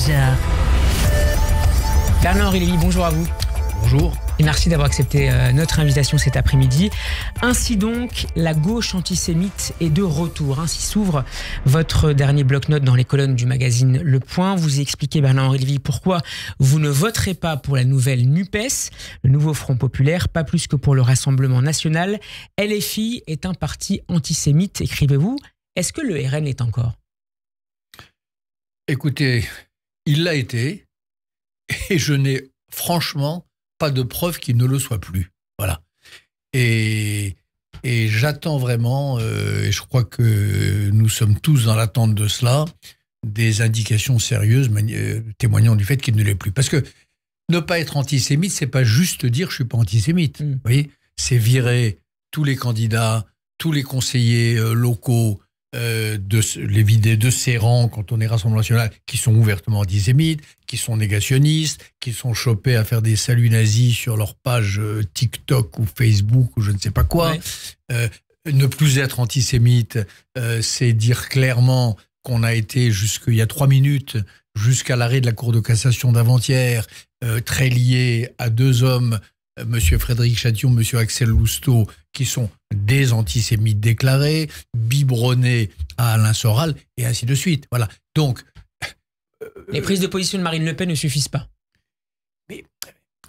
Challenger. Bernard-Henri Lévy, bonjour à vous. Bonjour. Et merci d'avoir accepté notre invitation cet après-midi. Ainsi donc, la gauche antisémite est de retour. Ainsi s'ouvre votre dernier bloc-notes dans les colonnes du magazine Le Point. Vous y expliquez, Bernard-Henri Lévy, pourquoi vous ne voterez pas pour la nouvelle NUPES, le nouveau Front Populaire, pas plus que pour le Rassemblement National. LFI est un parti antisémite, écrivez-vous. Est-ce que le RN l'est encore ? Écoutez, il l'a été, et je n'ai franchement pas de preuve qu'il ne le soit plus. Voilà. Et j'attends vraiment, et je crois que nous sommes tous dans l'attente de cela, des indications sérieuses témoignant du fait qu'il ne l'est plus. Parce que ne pas être antisémite, c'est pas juste dire je suis pas antisémite. Vous voyez, c'est virer tous les candidats, tous les conseillers locaux, les vider de ses rangs quand on est Rassemblement National, qui sont ouvertement antisémites, qui sont négationnistes, qui sont chopés à faire des saluts nazis sur leur page TikTok ou Facebook ou je ne sais pas quoi. Ouais. Ne plus être antisémite, c'est dire clairement qu'on a été jusqu'il y a 3 minutes, jusqu'à l'arrêt de la Cour de cassation d'avant-hier, très lié à 2 hommes, Monsieur Frédéric Chatillon, Monsieur Axel Lousteau, qui sont des antisémites déclarés, biberonnés à Alain Soral, et ainsi de suite. Voilà. Donc, les prises de position de Marine Le Pen ne suffisent pas. Mais,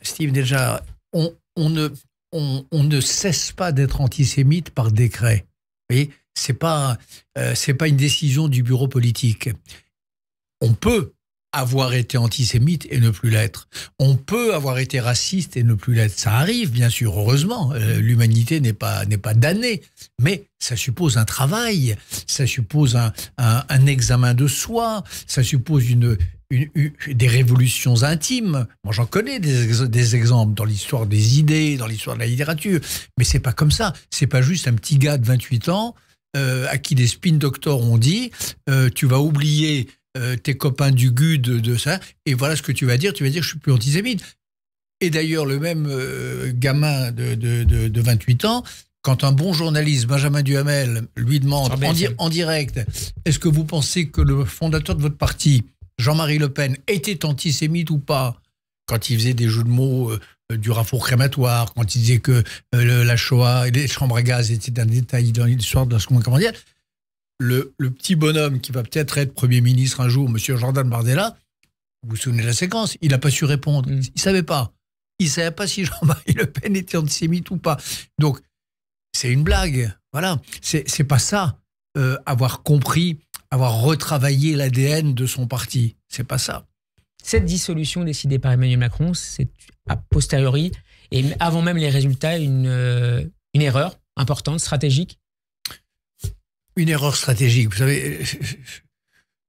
Steve, déjà, on ne cesse pas d'être antisémite par décret. Vous voyez, c'est pas une décision du bureau politique. On peut avoir été antisémite et ne plus l'être. On peut avoir été raciste et ne plus l'être. Ça arrive, bien sûr, heureusement. L'humanité n'est pas damnée. Mais ça suppose un travail, ça suppose un examen de soi, ça suppose des révolutions intimes. Moi, j'en connais des exemples dans l'histoire des idées, dans l'histoire de la littérature. Mais c'est pas comme ça. C'est pas juste un petit gars de 28 ans à qui des spin doctors ont dit tu vas oublier tes copains du GUD de ça, et voilà ce que tu vas dire je suis plus antisémite. Et d'ailleurs, le même gamin de 28 ans, quand un bon journaliste, Benjamin Duhamel, lui demande en direct, est-ce que vous pensez que le fondateur de votre parti, Jean-Marie Le Pen, était antisémite ou pas? Quand il faisait des jeux de mots du raffour crématoire, quand il disait que la Shoah et les chambres à gaz étaient un détail dans l'histoire de la Seconde Guerre mondiale, le petit bonhomme qui va peut-être être Premier ministre un jour, Monsieur Jordan Bardella, vous vous souvenez de la séquence, il n'a pas su répondre. Il ne savait pas. Il ne savait pas si Jean-Marie Le Pen était antisémite ou pas. Donc, c'est une blague. Voilà. C'est pas ça, avoir compris, avoir retravaillé l'ADN de son parti. C'est pas ça. Cette dissolution décidée par Emmanuel Macron, c'est a posteriori, et avant même les résultats, une erreur importante, stratégique. Une erreur stratégique. Vous savez,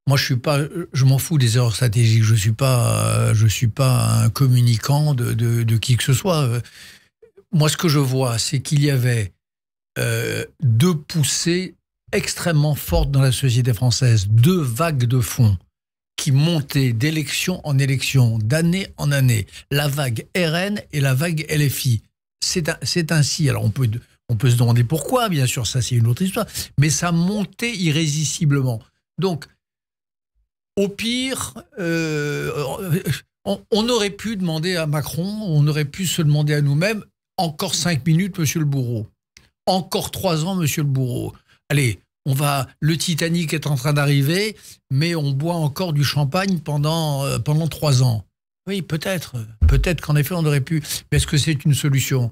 moi, je m'en fous des erreurs stratégiques. Je suis pas un communicant de qui que ce soit. Moi, ce que je vois, c'est qu'il y avait 2 poussées extrêmement fortes dans la société française, 2 vagues de fond qui montaient d'élection en élection, d'année en année. La vague RN et la vague LFI. C'est ainsi. Alors, on peut se demander pourquoi, bien sûr, ça c'est une autre histoire, mais ça montait irrésistiblement. Donc, au pire, on aurait pu demander à Macron, on aurait pu se demander à nous-mêmes, encore 5 minutes, monsieur le bourreau. Encore 3 ans, monsieur le bourreau. Allez, le Titanic est en train d'arriver, mais on boit encore du champagne pendant 3 ans. Oui, peut-être qu'en effet, on aurait pu. Mais est-ce que c'est une solution ?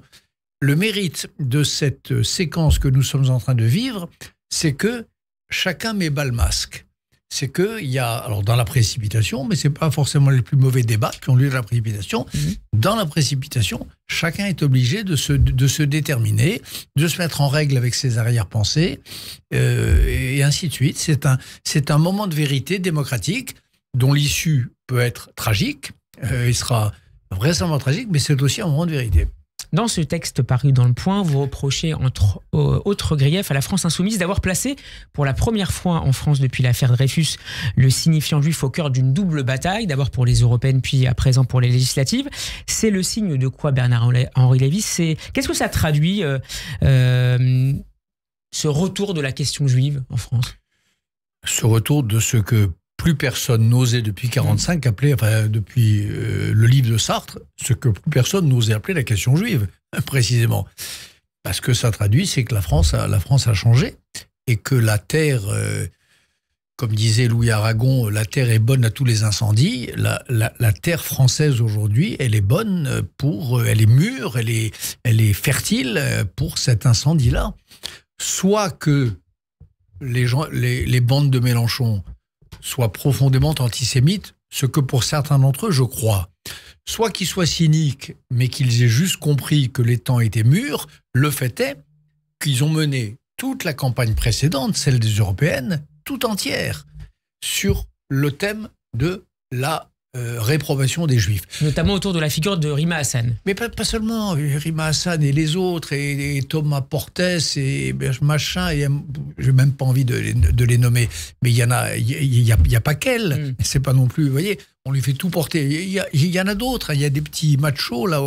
Le mérite de cette séquence que nous sommes en train de vivre, c'est que chacun met bas le masque. C'est qu'il y a, alors dans la précipitation, mais ce n'est pas forcément les plus mauvais débats qui ont lieu dans la précipitation. Dans la précipitation, chacun est obligé de se déterminer, de se mettre en règle avec ses arrière-pensées, et ainsi de suite. C'est un moment de vérité démocratique dont l'issue peut être tragique, il sera vraisemblablement tragique, mais c'est aussi un moment de vérité. Dans ce texte paru dans Le Point, vous reprochez, entre autres griefs, à la France insoumise d'avoir placé, pour la première fois en France depuis l'affaire Dreyfus, le signifiant juif au cœur d'une double bataille, d'abord pour les européennes, puis à présent pour les législatives. C'est le signe de quoi, Bernard-Henri Lévy? Qu'est-ce que ça traduit, ce retour de la question juive en France? Ce retour de ce que plus personne n'osait depuis 1945 appeler, enfin depuis le livre de Sartre, ce que plus personne n'osait appeler la question juive, précisément. Parce que ça traduit, c'est que la France a changé et que la terre, comme disait Louis Aragon, la terre est bonne à tous les incendies. La terre française aujourd'hui, elle est bonne elle est mûre, elle est fertile pour cet incendie-là. Soit que les bandes de Mélenchon soient profondément antisémites, ce que pour certains d'entre eux, je crois. Soit qu'ils soient cyniques, mais qu'ils aient juste compris que les temps étaient mûrs. Le fait est qu'ils ont mené toute la campagne précédente, celle des européennes, tout entière, sur le thème de la réprobation des Juifs. Notamment autour de la figure de Rima Hassan. Mais pas seulement Rima Hassan et les autres, et Thomas Portes et machin, et j'ai même pas envie de les nommer, mais il y a pas qu'elle. C'est pas non plus, vous voyez, on lui fait tout porter. Il y en a d'autres, il y a des petits machos là.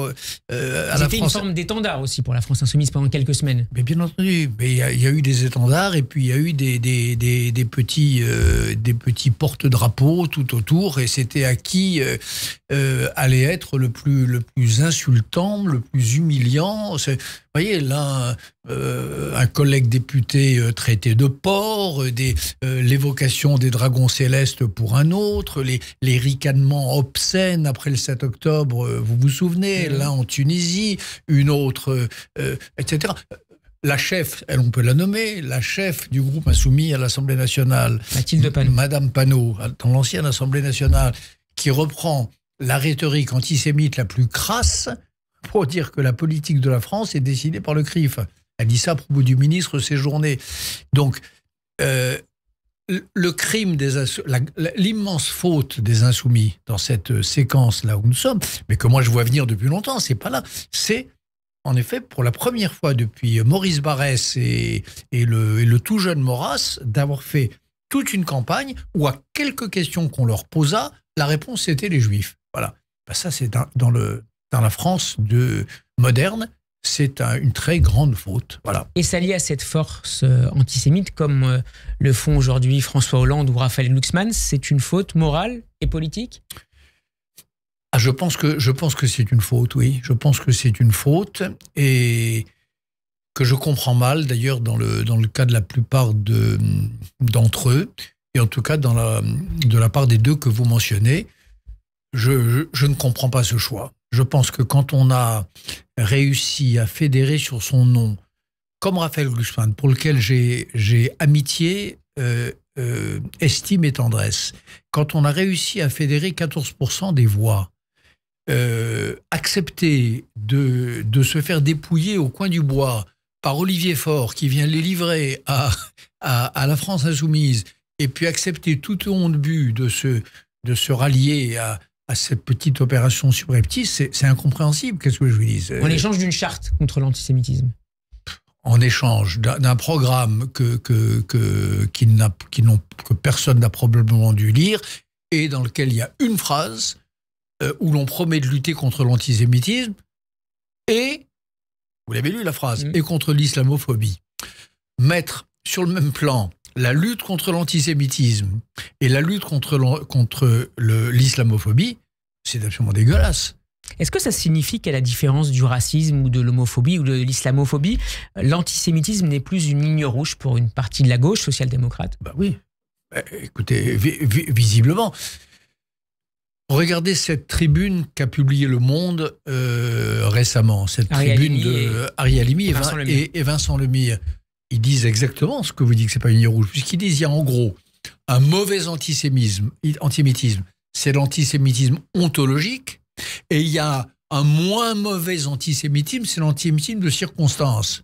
C'était une forme d'étendard aussi pour la France insoumise pendant quelques semaines. Mais bien entendu, mais il y a eu des étendards et puis il y a eu des petits porte-drapeaux tout autour, et c'était à qui allait être le plus insultant, le plus humiliant. Vous voyez, là, un collègue député traité de porc, l'évocation des dragons célestes pour un autre, les ricanements obscènes après le 7 octobre, vous vous souvenez, là en Tunisie, une autre, etc. La chef, on peut la nommer, la chef du groupe insoumis à l'Assemblée nationale, Mathilde Panot. Madame Panot, dans l'ancienne Assemblée nationale, qui reprend la rhétorique antisémite la plus crasse pour dire que la politique de la France est décidée par le CRIF. Elle dit ça à propos du ministre Séjourné. Donc, le crime l'immense faute des insoumis dans cette séquence-là où nous sommes, mais que moi je vois venir depuis longtemps, c'est pas là. C'est, en effet, pour la première fois depuis Maurice Barrès et le tout jeune Maurras, d'avoir fait toute une campagne où, à quelques questions qu'on leur posa, la réponse c'était les Juifs. Voilà. Ben ça, c'est dans la France moderne, c'est une très grande faute. Voilà. Et s'allier à cette force antisémite, comme le font aujourd'hui François Hollande ou Raphaël Glucksmann, c'est une faute morale et politique ? Je pense que c'est une faute, oui. Je pense que c'est une faute et que je comprends mal, d'ailleurs, dans le cas de la plupart d'entre eux, et en tout cas de la part des deux que vous mentionnez, je ne comprends pas ce choix. Je pense que quand on a réussi à fédérer sur son nom, comme Raphaël Glucksmann, pour lequel j'ai amitié, estime et tendresse, quand on a réussi à fédérer 14% des voix, accepter de se faire dépouiller au coin du bois par Olivier Faure, qui vient les livrer à la France insoumise, et puis accepter tout au long de but de se rallier à cette petite opération subreptice, c'est incompréhensible. Qu'est-ce que je vous dis ? En échange d'une charte contre l'antisémitisme. En échange d'un programme que personne n'a probablement dû lire, et dans lequel il y a une phrase où l'on promet de lutter contre l'antisémitisme et, vous l'avez lu la phrase, et contre l'islamophobie. Mettre sur le même plan la lutte contre l'antisémitisme et la lutte contre l'islamophobie, c'est absolument dégueulasse. Est-ce que ça signifie qu'à la différence du racisme ou de l'homophobie ou de l'islamophobie, l'antisémitisme n'est plus une ligne rouge pour une partie de la gauche social-démocrate ? Ben oui. Écoutez, visiblement. Regardez cette tribune qu'a publiée Le Monde récemment, cette tribune de Ari Halimi et Vincent Lemire. Ils disent exactement ce que vous dites que c'est pas une ligne rouge, puisqu'ils disent il y a en gros un mauvais antisémitisme, c'est l'antisémitisme ontologique, et il y a un moins mauvais antisémitisme, c'est l'antisémitisme de circonstance.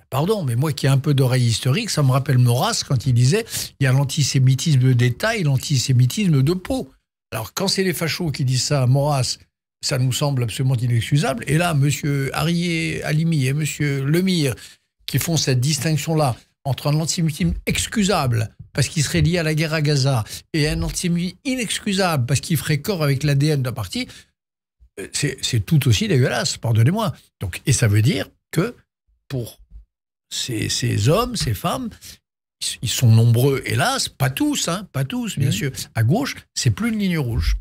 Pardon, mais moi qui ai un peu d'oreille historique, ça me rappelle Maurras quand il disait il y a l'antisémitisme d'État et l'antisémitisme de peau. Alors quand c'est les fachos qui disent ça à Maurras, ça nous semble absolument inexcusable. Et là, M. Ari Halimi et M. Lemire qui font cette distinction-là entre un antisémitisme excusable parce qu'il serait lié à la guerre à Gaza et un antisémitisme inexcusable parce qu'il ferait corps avec l'ADN d'un parti, c'est tout aussi dégueulasse, pardonnez-moi. Donc, et ça veut dire que pour ces hommes, ces femmes, ils sont nombreux, hélas, pas tous, bien sûr. À gauche, c'est plus une ligne rouge.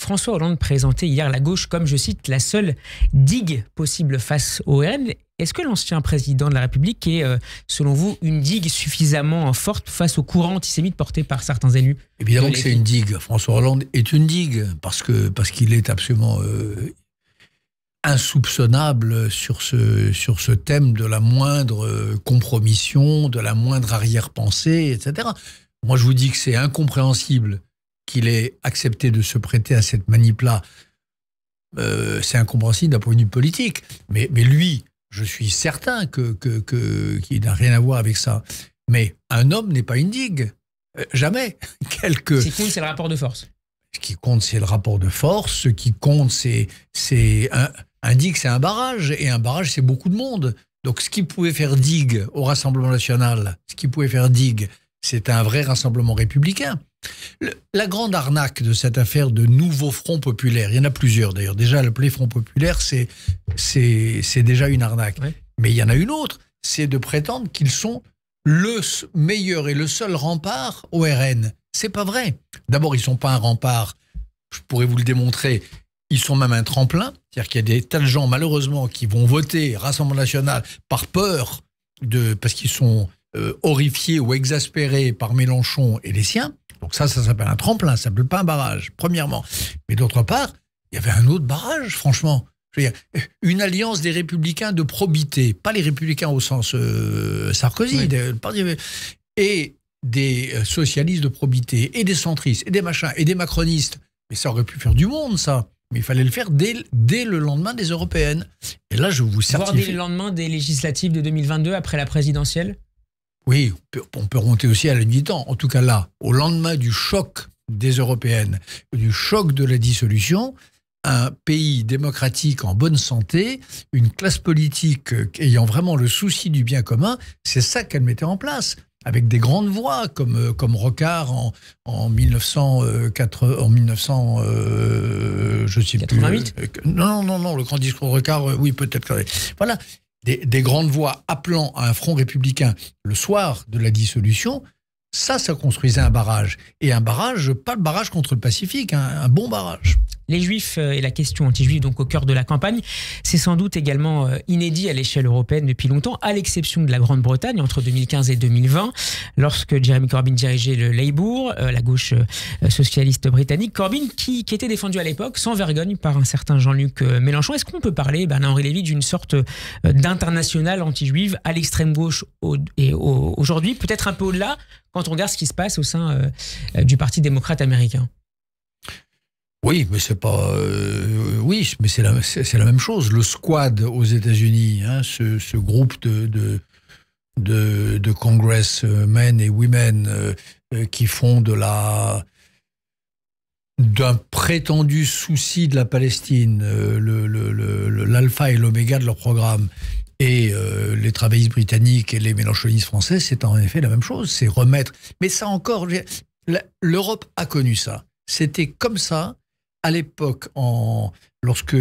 François Hollande présentait hier la gauche comme, je cite, la seule digue possible face au RN. Est-ce que l'ancien président de la République est, selon vous, une digue suffisamment forte face au courant antisémite porté par certains élus? Évidemment que c'est une digue. François Hollande est une digue parce qu'il est absolument insoupçonnable sur ce thème de la moindre compromission, de la moindre arrière-pensée, etc. Moi, je vous dis que c'est incompréhensible qu'il ait accepté de se prêter à cette manip-là. C'est incompréhensible d'un point de vue politique. Mais lui, je suis certain qu'il n'a rien à voir avec ça. Mais un homme n'est pas une digue. Jamais. Ce qui compte, c'est le rapport de force. Ce qui compte, c'est le rapport de force. Ce qui compte, c'est un digue, c'est un barrage. Et un barrage, c'est beaucoup de monde. Donc, ce qui pouvait faire digue au Rassemblement national, c'est un vrai rassemblement républicain. La grande arnaque de cette affaire de nouveau Front populaire, il y en a plusieurs d'ailleurs. Déjà, l'appeler Front populaire, c'est déjà une arnaque. Ouais. Mais il y en a une autre, c'est de prétendre qu'ils sont le meilleur et le seul rempart au RN. C'est pas vrai. D'abord, ils sont pas un rempart. Je pourrais vous le démontrer. Ils sont même un tremplin. C'est-à-dire qu'il y a des tas de gens, malheureusement, qui vont voter Rassemblement national par peur parce qu'ils sont horrifiés ou exaspérés par Mélenchon et les siens. Donc ça s'appelle un tremplin, ça s'appelle pas un barrage, premièrement. Mais d'autre part, il y avait un autre barrage, franchement. Je veux dire, une alliance des républicains de probité, pas les républicains au sens Sarkozy, oui. Et des socialistes de probité, et des centristes, et des machins, et des macronistes. Mais ça aurait pu faire du monde, ça. Mais il fallait le faire dès le lendemain des européennes. Et là, je vous certifie... Voire dès le lendemain des législatives de 2022, après la présidentielle? Oui, on peut remonter aussi à la nuit des temps. En tout cas là, au lendemain du choc des européennes, du choc de la dissolution, un pays démocratique en bonne santé, une classe politique ayant vraiment le souci du bien commun, c'est ça qu'elle mettait en place. Avec des grandes voix comme Rocard en 1988. Non, le grand discours de Rocard, oui, peut-être. Voilà. Des grandes voix appelant à un front républicain le soir de la dissolution, ça construisait un barrage. Et un barrage, pas le barrage contre le Pacifique, un bon barrage. Les Juifs et la question anti-juive donc au cœur de la campagne, c'est sans doute également inédit à l'échelle européenne depuis longtemps, à l'exception de la Grande-Bretagne entre 2015 et 2020, lorsque Jeremy Corbyn dirigeait le Labour, la gauche socialiste britannique. Corbyn qui était défendu à l'époque sans vergogne par un certain Jean-Luc Mélenchon. Est-ce qu'on peut parler, Bernard-Henri Lévy, d'une sorte d'internationale anti-juive à l'extrême gauche et aujourd'hui, peut-être un peu au-delà, quand on regarde ce qui se passe au sein du Parti démocrate américain? Oui, mais c'est pas. Oui, mais c'est la même chose. Le Squad aux États-Unis, ce groupe de congressmen et women qui font d'un prétendu souci de la Palestine, l'alpha et l'oméga de leur programme. Et les travaillistes britanniques et les mélenchonistes français, c'est en effet la même chose. C'est remettre. Mais ça encore, l'Europe a connu ça. C'était comme ça. À l'époque, lorsque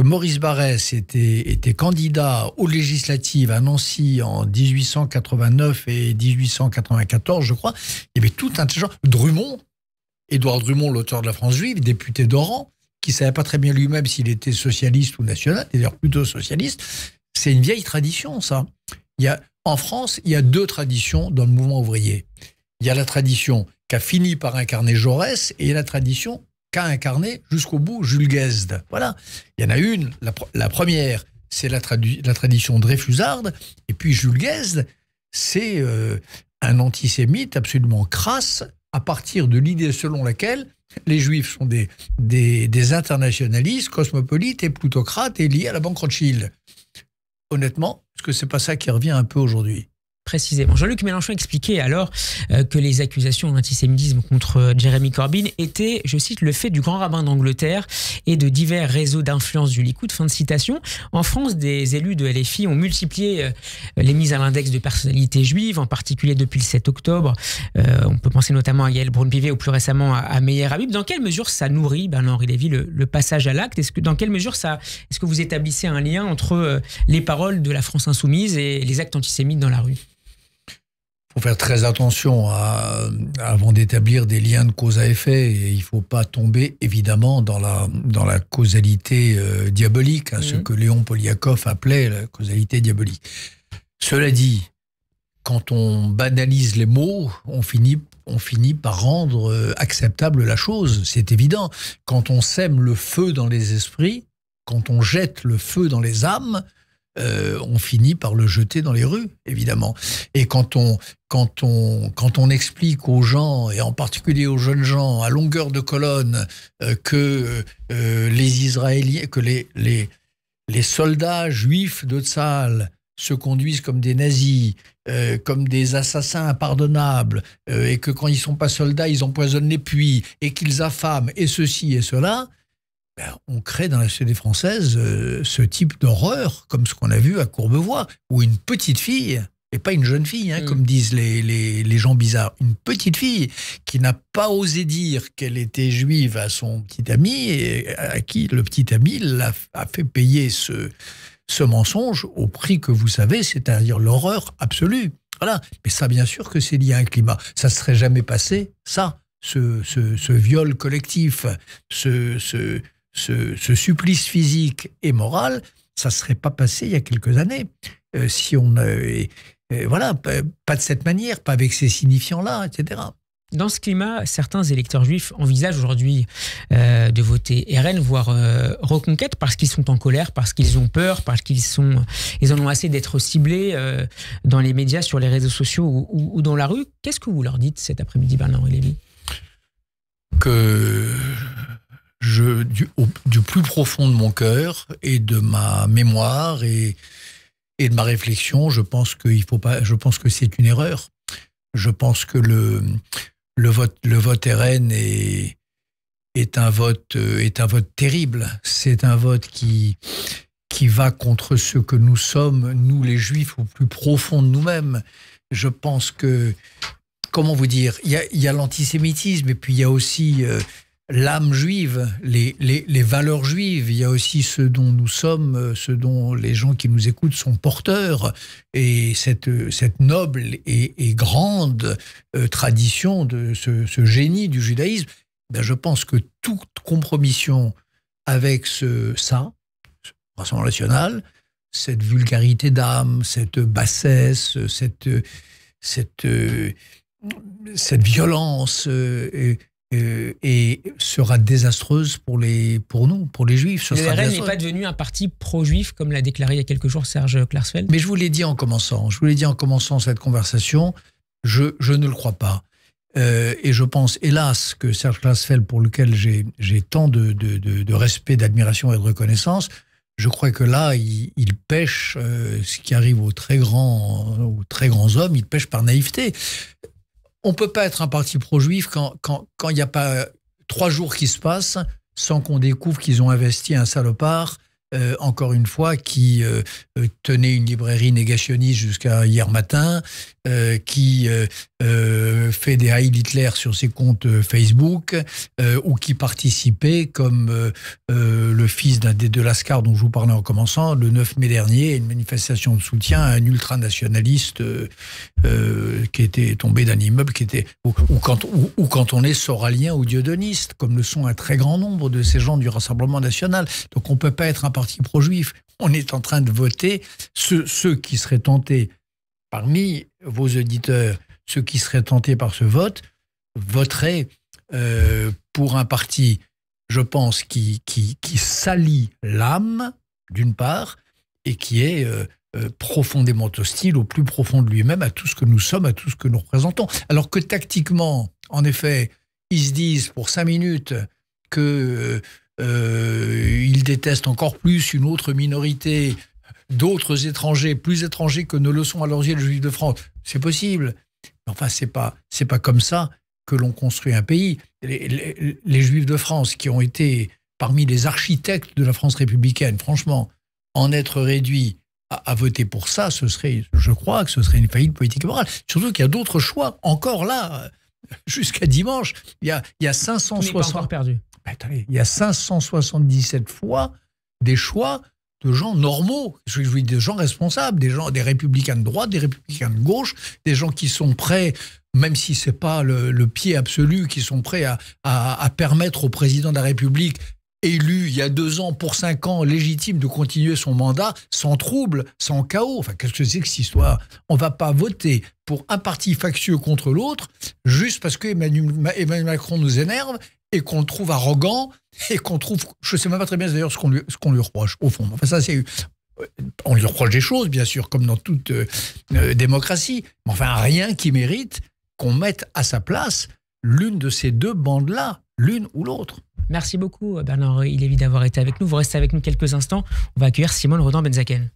Maurice Barrès était candidat aux législatives à Nancy en 1889 et 1894, je crois, il y avait tout un genre. Édouard Drummond, l'auteur de La France juive, député d'Oran, qui ne savait pas très bien lui-même s'il était socialiste ou national, d'ailleurs plutôt socialiste. C'est une vieille tradition, ça. En France, il y a deux traditions dans le mouvement ouvrier. Il y a la tradition qu'a fini par incarner Jaurès et la tradition qu'a incarné jusqu'au bout Jules Guesde. Voilà. Il y en a une, la première, c'est la tradition dreyfusarde, et puis Jules Guesde, c'est un antisémite absolument crasse, à partir de l'idée selon laquelle les Juifs sont des internationalistes, cosmopolites et plutocrates et liés à la banque Rothschild. Honnêtement, est-ce que c'est pas ça qui revient un peu aujourd'hui ? Précisément. Jean-Luc Mélenchon expliquait alors que les accusations d'antisémitisme contre Jeremy Corbyn étaient, je cite, le fait du grand rabbin d'Angleterre et de divers réseaux d'influence du Likoud. Fin de citation. En France, des élus de LFI ont multiplié les mises à l'index de personnalités juives, en particulier depuis le 7 octobre. On peut penser notamment à Yael Braun-Pivet ou plus récemment à Meyer Habib. Dans quelle mesure ça nourrit, Bernard-Henri Lévy, le passage à l'acte ? Dans quelle mesure est-ce que vous établissez un lien entre les paroles de la France insoumise et les actes antisémites dans la rue ? faut faire très attention avant d'établir des liens de cause à effet, et il ne faut pas tomber évidemment dans la causalité diabolique, ce que Léon Poliakov appelait la causalité diabolique. Cela dit, quand on banalise les mots, on finit par rendre acceptable la chose, c'est évident. Quand on sème le feu dans les esprits, quand on jette le feu dans les âmes, on finit par le jeter dans les rues, évidemment. Et quand on explique aux gens, et en particulier aux jeunes gens, à longueur de colonne, que les Israéliens, que les soldats juifs de Tsahal se conduisent comme des nazis, comme des assassins impardonnables, et que quand ils ne sont pas soldats, ils empoisonnent les puits, et qu'ils affament, et ceci et cela, on crée dans la société française ce type d'horreur, comme ce qu'on a vu à Courbevoie, où une petite fille, et pas une jeune fille, comme disent les gens bizarres, une petite fille qui n'a pas osé dire qu'elle était juive à son petit ami, et à qui le petit ami a fait payer ce mensonge au prix que vous savez, c'est-à-dire l'horreur absolue. Voilà. Mais ça, bien sûr que c'est lié à un climat. Ça ne serait jamais passé, ça, ce viol collectif, ce supplice physique et moral, ça ne serait pas passé il y a quelques années. Si on voilà, pas de cette manière, pas avec ces signifiants-là, etc. Dans ce climat, certains électeurs juifs envisagent aujourd'hui de voter RN, voire Reconquête, parce qu'ils sont en colère, parce qu'ils ont peur, parce qu'ils en ont assez d'être ciblés dans les médias, sur les réseaux sociaux ou dans la rue. Qu'est-ce que vous leur dites cet après-midi, Bernard-Henri Lévy ? Que du plus profond de mon cœur et de ma mémoire et de ma réflexion, je pense que c'est une erreur. Je pense que le vote RN est un vote terrible. C'est un vote qui va contre ce que nous sommes, nous les Juifs, au plus profond de nous-mêmes. Je pense que, comment vous dire, il y a l'antisémitisme, et puis il y a aussi l'âme juive, les valeurs juives. Il y a aussi ce dont nous sommes, ce dont les gens qui nous écoutent sont porteurs, et cette noble et grande tradition de ce génie du judaïsme. Je pense que toute compromission avec ce Rassemblement national, cette vulgarité d'âme, cette bassesse, cette violence, et sera désastreuse pour nous, pour les Juifs. Le RN n'est pas devenu un parti pro-juif, comme l'a déclaré il y a quelques jours Serge Klarsfeld. Mais je vous l'ai dit en commençant cette conversation, je ne le crois pas. Et je pense, hélas, que Serge Klarsfeld, pour lequel j'ai tant de respect, d'admiration et de reconnaissance, je crois que là, il pêche, ce qui arrive aux très grands hommes, il pêche par naïveté. On ne peut pas être un parti pro-juif quand il n'y a pas 3 jours qui se passent sans qu'on découvre qu'ils ont investi un salopard, encore une fois, qui tenait une librairie négationniste jusqu'à hier matin, qui fait des Heil Hitler sur ses comptes Facebook, ou qui participait, comme le fils d'un des deux Lascar dont je vous parlais en commençant, le 9 mai dernier, à une manifestation de soutien à un ultranationaliste qui était tombé d'un immeuble, ou quand on est soralien ou dieudoniste, comme le sont un très grand nombre de ces gens du Rassemblement national. Donc on ne peut pas être un parti pro-juif. On est en train de voter ceux qui seraient tentés, parmi vos auditeurs, ceux qui seraient tentés par ce vote, voteraient pour un parti, je pense, qui salit l'âme, d'une part, et qui est profondément hostile, au plus profond de lui-même, à tout ce que nous sommes, à tout ce que nous représentons. Alors que tactiquement, en effet, ils se disent pour 5 minutes que ils détestent encore plus une autre minorité, d'autres étrangers, plus étrangers que ne le sont à leurs yeux les Juifs de France. C'est possible. Mais enfin, c'est pas comme ça que l'on construit un pays. Les Juifs de France, qui ont été parmi les architectes de la France républicaine, franchement, en être réduits à voter pour ça, je crois que ce serait une faillite politique et morale. Surtout qu'il y a d'autres choix. Encore là, jusqu'à dimanche, il y a 560... On n'est pas encore perdu. Attendez, il y a 577 fois des choix de gens normaux, des gens responsables, des républicains de droite, des républicains de gauche, des gens qui sont prêts, même si c'est pas le pied absolu, qui sont prêts à permettre au président de la République élu il y a 2 ans pour 5 ans, légitime de continuer son mandat sans trouble, sans chaos. Enfin, qu'est-ce que c'est que cette histoire? On ne va pas voter pour un parti factieux contre l'autre juste parce que Emmanuel Macron nous énerve et qu'on le trouve arrogant et qu'on trouve... Je ne sais même pas très bien d'ailleurs ce qu'on lui reproche, au fond. Enfin, ça, c'est... On lui reproche des choses, bien sûr, comme dans toute démocratie. Mais enfin, rien qui mérite qu'on mette à sa place l'une de ces 2 bandes-là, l'une ou l'autre. Merci beaucoup Bernard Lévy d'avoir été avec nous. Vous restez avec nous quelques instants. On va accueillir Simone Rodin-Benzaken.